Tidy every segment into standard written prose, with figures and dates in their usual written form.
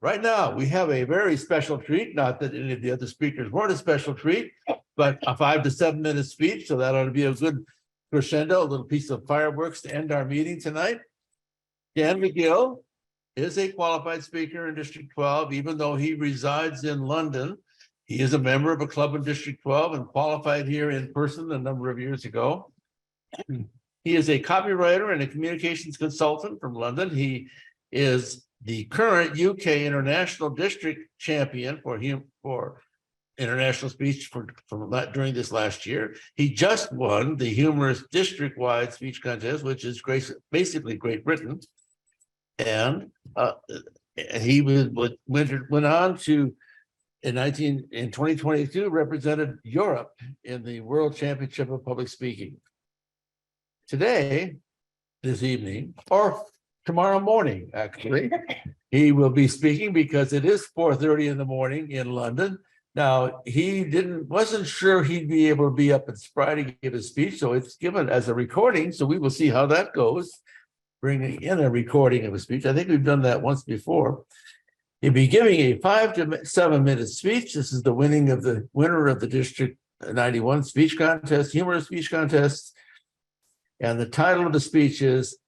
right now we have a very special treat, not that any of the other speakers weren't a special treat, but a 5 to 7 minute speech. So that ought to be a good crescendo, a little piece of fireworks to end our meeting tonight. Dan Magill is a qualified speaker in District 12, even though he resides in London. He is a member of a club in District 12 and qualified here in person a number of years ago. He is a copywriter and a communications consultant from London. He is the current UK International District Champion for international speech during this last year. He just won the humorous district-wide speech contest, which is basically Great Britain. And he went on to, in 2022, represented Europe in the World Championship of Public Speaking. Today, this evening, or tomorrow morning, actually, he will be speaking because it is 4:30 in the morning in London. Now, he wasn't sure he'd be able to be up at Friday to give his speech, so it's given as a recording, so we will see how that goes, bringing in a recording of a speech. I think we've done that once before. He'll be giving a 5 to 7 minute speech. This is the winner of the District 91 speech contest, humorous speech contest. And the title of the speech is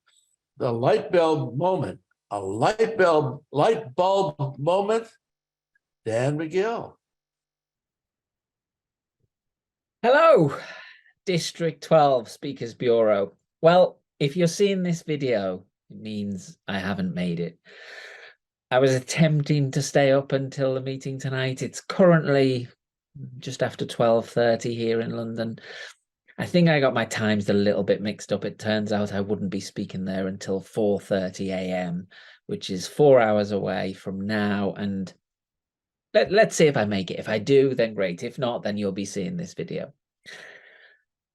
The Lightbulb Moment, a light bulb moment. Dan Magill. Hello, District 12 Speakers Bureau. Well, if you're seeing this video, it means I haven't made it. I was attempting to stay up until the meeting tonight. It's currently just after 12:30 here in London. I think I got my times a little bit mixed up. It turns out I wouldn't be speaking there until 4:30 a.m., which is 4 hours away from now. And let's see if I make it. If I do, then great. If not, then you'll be seeing this video.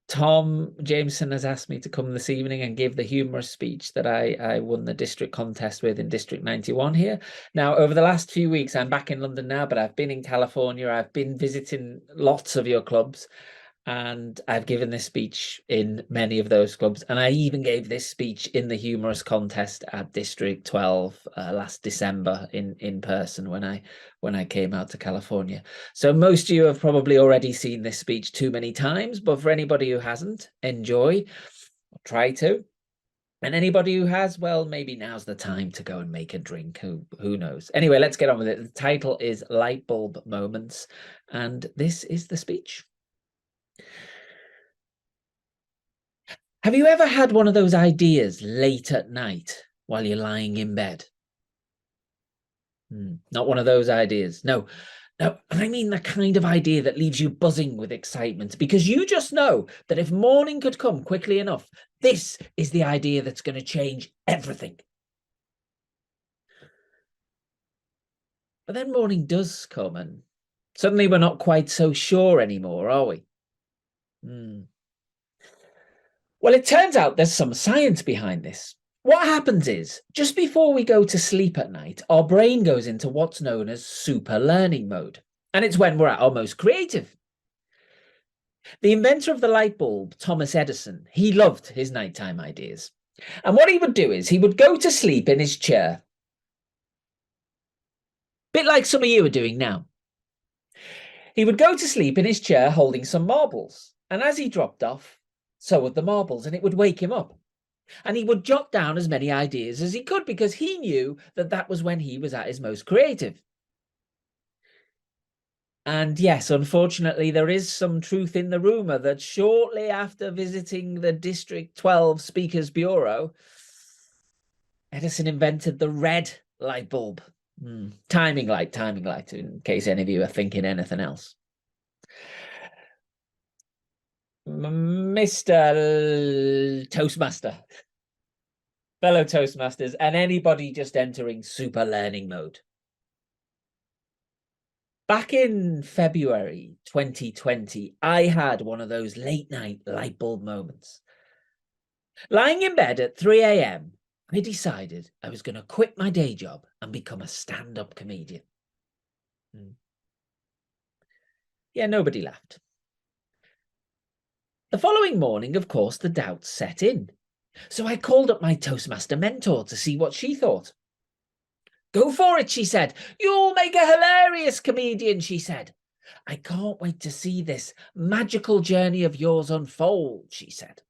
Tom Jameson has asked me to come this evening and give the humorous speech that I won the district contest with in District 91 here. Now, over the last few weeks, I'm back in London now, but I've been in California. I've been visiting lots of your clubs, and I've given this speech in many of those clubs. And I even gave this speech in the humorous contest at District 12 last December in person when I came out to California. So most of you have probably already seen this speech too many times, but for anybody who hasn't, enjoy, or try to. And anybody who has, well, maybe now's the time to go and make a drink. Who knows? Anyway, let's get on with it. The title is Lightbulb Moments, and this is the speech. Have you ever had one of those ideas late at night while you're lying in bed? Not one of those ideas. No, I mean the kind of idea that leaves you buzzing with excitement because you just know that if morning could come quickly enough, this is the idea that's going to change everything. But then morning does come and suddenly we're not quite so sure anymore, are we? Well, it turns out there's some science behind this. What happens is, just before we go to sleep at night, our brain goes into what's known as super learning mode. And it's when we're at our most creative. The inventor of the light bulb, Thomas Edison, he loved his nighttime ideas. And what he would do is he would go to sleep in his chair. A bit like some of you are doing now. He would go to sleep in his chair holding some marbles. And as he dropped off, so would the marbles, and it would wake him up. And he would jot down as many ideas as he could because he knew that that was when he was at his most creative. And yes, unfortunately, there is some truth in the rumor that shortly after visiting the District 12 Speakers Bureau, Edison invented the red light bulb. Timing light, in case any of you are thinking anything else. Mr. Toastmaster, fellow Toastmasters, and anybody just entering super learning mode. Back in February 2020, I had one of those late night light bulb moments. Lying in bed at 3 a.m., I decided I was going to quit my day job and become a stand-up comedian. Yeah, nobody laughed. The following morning, of course, the doubts set in. So I called up my Toastmaster mentor to see what she thought. Go for it, she said. You'll make a hilarious comedian, she said. I can't wait to see this magical journey of yours unfold, she said.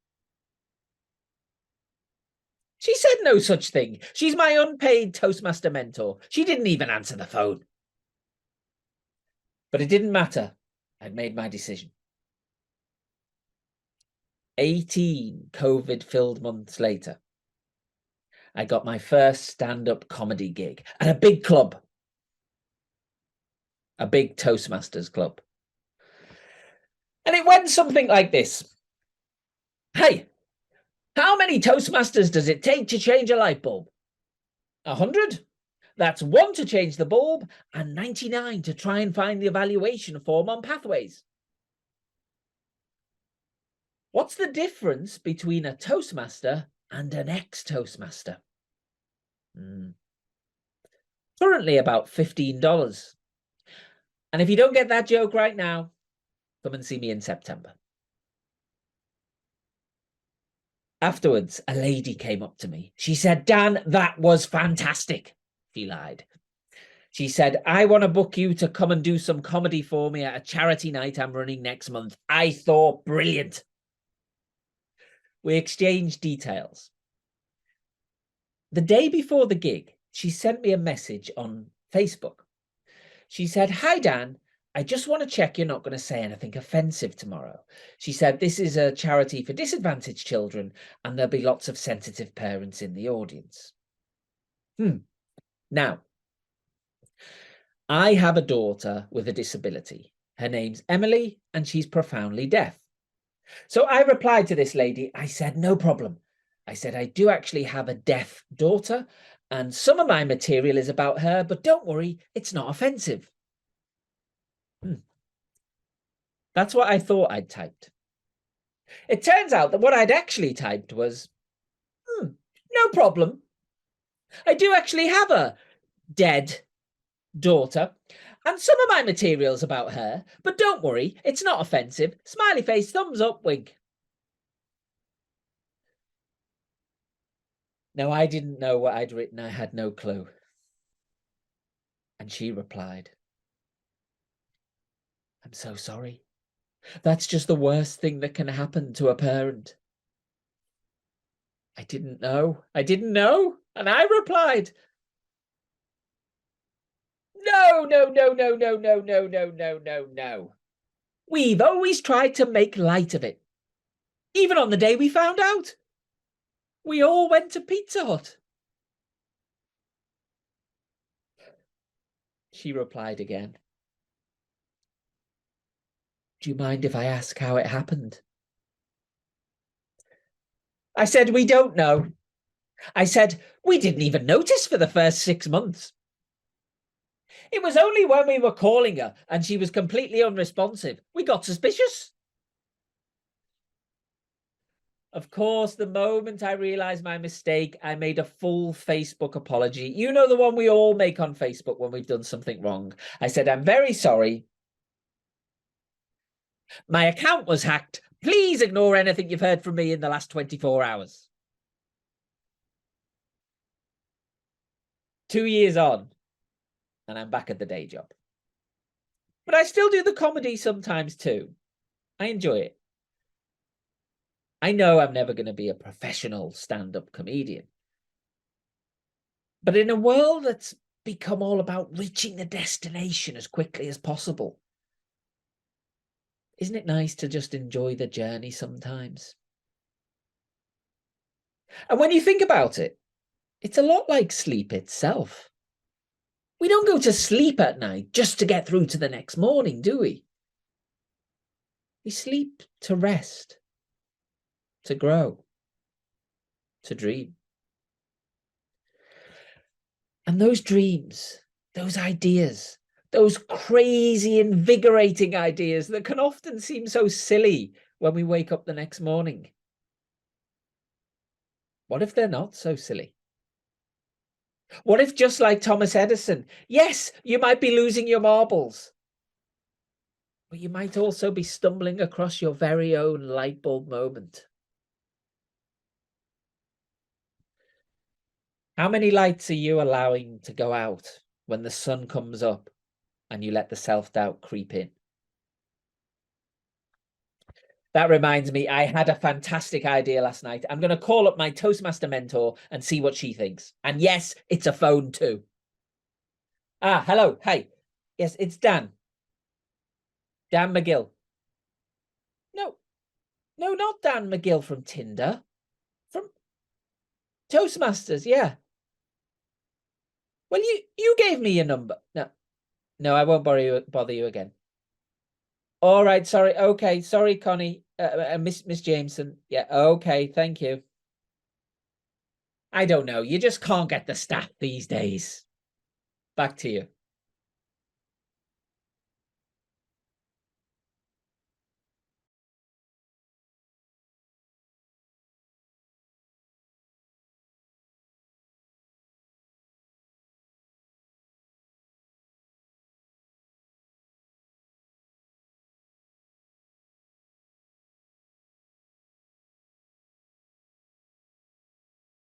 She said no such thing. She's my unpaid Toastmaster mentor. She didn't even answer the phone. But it didn't matter. I'd made my decision. 18 COVID-filled months later, I got my first stand-up comedy gig at a big club, a big Toastmasters club. And it went something like this. Hey, how many Toastmasters does it take to change a light bulb? 100? That's 1 to change the bulb and 99 to try and find the evaluation form on pathways. What's the difference between a Toastmaster and an ex-Toastmaster? Currently about $15. And if you don't get that joke right now, come and see me in September. Afterwards, a lady came up to me. She said, Dan, that was fantastic. She lied. She said, I want to book you to come and do some comedy for me at a charity night I'm running next month. I thought, brilliant. We exchanged details. The day before the gig, she sent me a message on Facebook. She said, hi, Dan. I just want to check you're not going to say anything offensive tomorrow. She said, this is a charity for disadvantaged children, and there'll be lots of sensitive parents in the audience. Now, I have a daughter with a disability. Her name's Emily, and she's profoundly deaf. So I replied to this lady. I said, no problem. I said, I do actually have a deaf daughter, and some of my material is about her, but don't worry, it's not offensive. That's what I thought I'd typed. It turns out that what I'd actually typed was, no problem. I do actually have a dead daughter, and some of my material's about her, but don't worry, it's not offensive. Smiley face, thumbs up, wink. Now, I didn't know what I'd written. I had no clue. And she replied, I'm so sorry. That's just the worst thing that can happen to a parent. I didn't know. I didn't know. And I replied, no, no, no, no, no, no, no, no, no, no, no. We've always tried to make light of it. Even on the day we found out. We all went to Pizza Hut. She replied again. Do you mind if I ask how it happened? I said, we don't know. I said, we didn't even notice for the first 6 months. It was only when we were calling her and she was completely unresponsive, we got suspicious. Of course, the moment I realized my mistake, I made a full Facebook apology. You know, the one we all make on Facebook when we've done something wrong. I said, I'm very sorry. My account was hacked. Please ignore anything you've heard from me in the last 24 hours. 2 years on, and I'm back at the day job. But I still do the comedy sometimes too. I enjoy it. I know I'm never going to be a professional stand-up comedian. But in a world that's become all about reaching the destination as quickly as possible, isn't it nice to just enjoy the journey sometimes? And when you think about it, it's a lot like sleep itself. We don't go to sleep at night just to get through to the next morning, do we? We sleep to rest, to grow, to dream. And those dreams, those ideas, those crazy, invigorating ideas that can often seem so silly when we wake up the next morning. What if they're not so silly? What if, just like Thomas Edison, yes, you might be losing your marbles, but you might also be stumbling across your very own light bulb moment. How many lights are you allowing to go out when the sun comes up and you let the self-doubt creep in? That reminds me, I had a fantastic idea last night. I'm going to call up my Toastmaster mentor and see what she thinks. And yes, it's a phone too. Ah, hello. Hey. Yes, it's Dan. Dan Magill. No, not Dan Magill from Tinder. From Toastmasters, yeah. Well, you gave me your number. No, I won't bother you again. All right, sorry. Okay, sorry, Connie. Miss Jameson. Yeah, okay, thank you. I don't know. You just can't get the staff these days. Back to you.